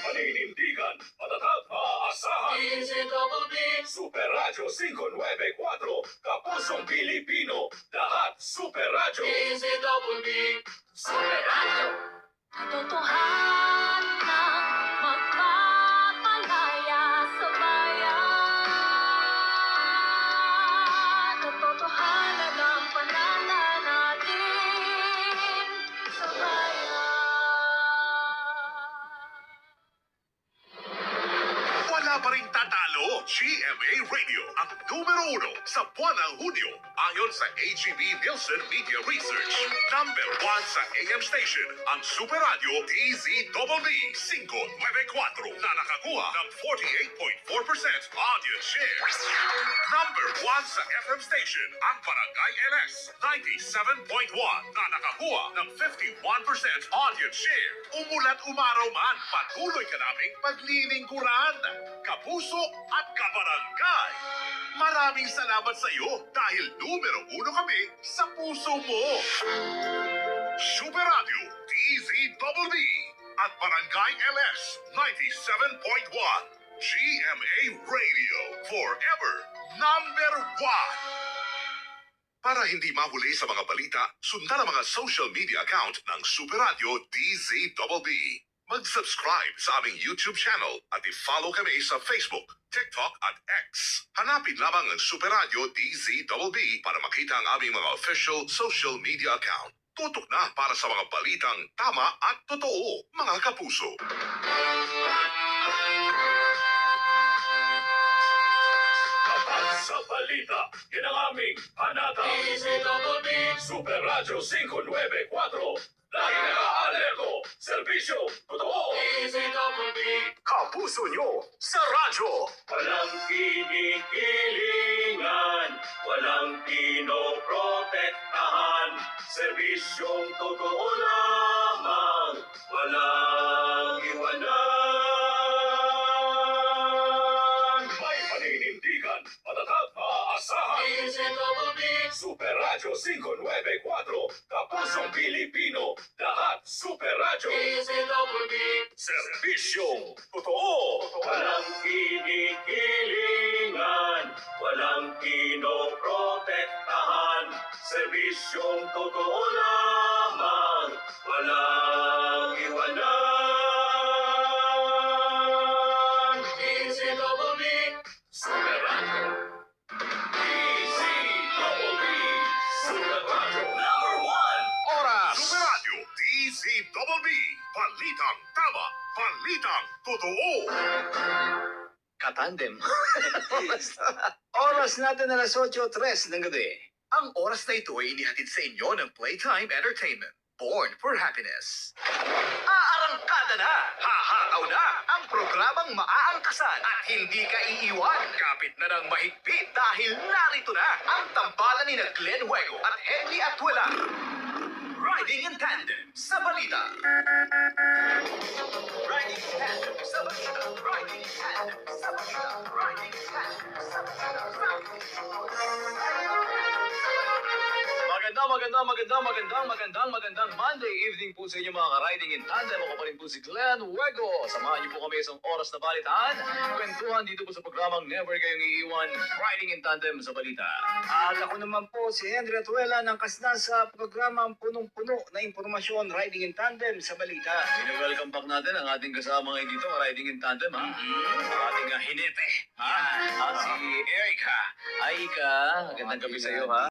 paninindigan, matatag, maaasahan. DZBB, Super Radio 594, Kapusong Pilipino, lahat Super Radio. DZBB, Super Radio. Katotohanan na magpapalaya sa bayan. Katotohanan ng pananalatin sa bayan. Wala pa rin tatalo. GMA Radio ang numero 1 sa buwan ng Hunyo ayon sa AGB Nielsen Media Research. Number 1 sa AM station ang Super Radio DZBB 594 na nakakuha ng 48.4% audience share. Number 1 sa FM station ang Barangay LS 97.1 na nakakuha ng 51% audience share. Umulat umaraw man, patuloy ka naming paglilingkuran. Kapuso at kabarangay. Maraming salamat sa iyo dahil numero 1 kami sa puso mo. Super Radio DZBB at Barangay LS 97.1. GMA Radio Forever Number 1. Para hindi mahuli sa mga balita, sundan ang mga social media account ng Super Radio DZBB. Mag-subscribe sa aming YouTube channel at i-follow kami sa Facebook, TikTok at X. Hanapin lamang ang Super Radio DZBB para makita ang aming mga official social media account. Tutok na para sa mga balitang tama at totoo, mga kapuso. Kapag sa balita, yan ang aming hanata. DZBB, Super Radio 594, lagi naka-alerto, serbisyo, totoo. DZBB, Kapuso nyo sa radyo. Walang kinikilingan, walang pinoprotektahan, serbisyong totoo lamang, walang iwanan. May paninindigan, matatag, maaasahan. DZBB, Super Radio 594, Kapusong Pilipino, lahat Super Radio. DZBB, Serbisyong totoo. Walang kinikilingan, walang pinoprotektahan, serbisyong totoo lamang, walang iwanan. DZBB, Super Radio. DZBB, Super Radio number 1. Oras. Super Radio DZBB. Balitang tama, balitang totoo. Katandem. Oras natin alas 8:03 ng gabi. Ang oras na ito ay inihatid sa inyo ng Playtime Entertainment. Born for Happiness. Aarangkada na! Hahataw na! Ang programang maaangkasan at hindi ka iiwan. Kapit na ng mahigpit dahil narito na ang tambalan ni Glenn Huego at Henry Atuela. Riding in Tandem sa balita. Riding in Tandem sa balita. Riding in Tandem sa balita. Riding in Tandem sa balita. Magandang Monday evening po sa inyo mga ka-Riding in Tandem. Ako pa rin po si Glenn Huego. Samahan niyo po kami isang oras na balitaan. Kwentuhan dito po sa programang Never Kayong Iiwan, Riding in Tandem sa balita. At ako naman po si Henry Atuela ng kasna sa programang punong-puno na impormasyon Riding in Tandem sa balita. Welcome back natin ang ating kasama ngayon dito, Riding in Tandem, ha? Ang ating hinete, ha? Si Eric, ha? Ay, Ika, magandang gabi sa iyo, ha?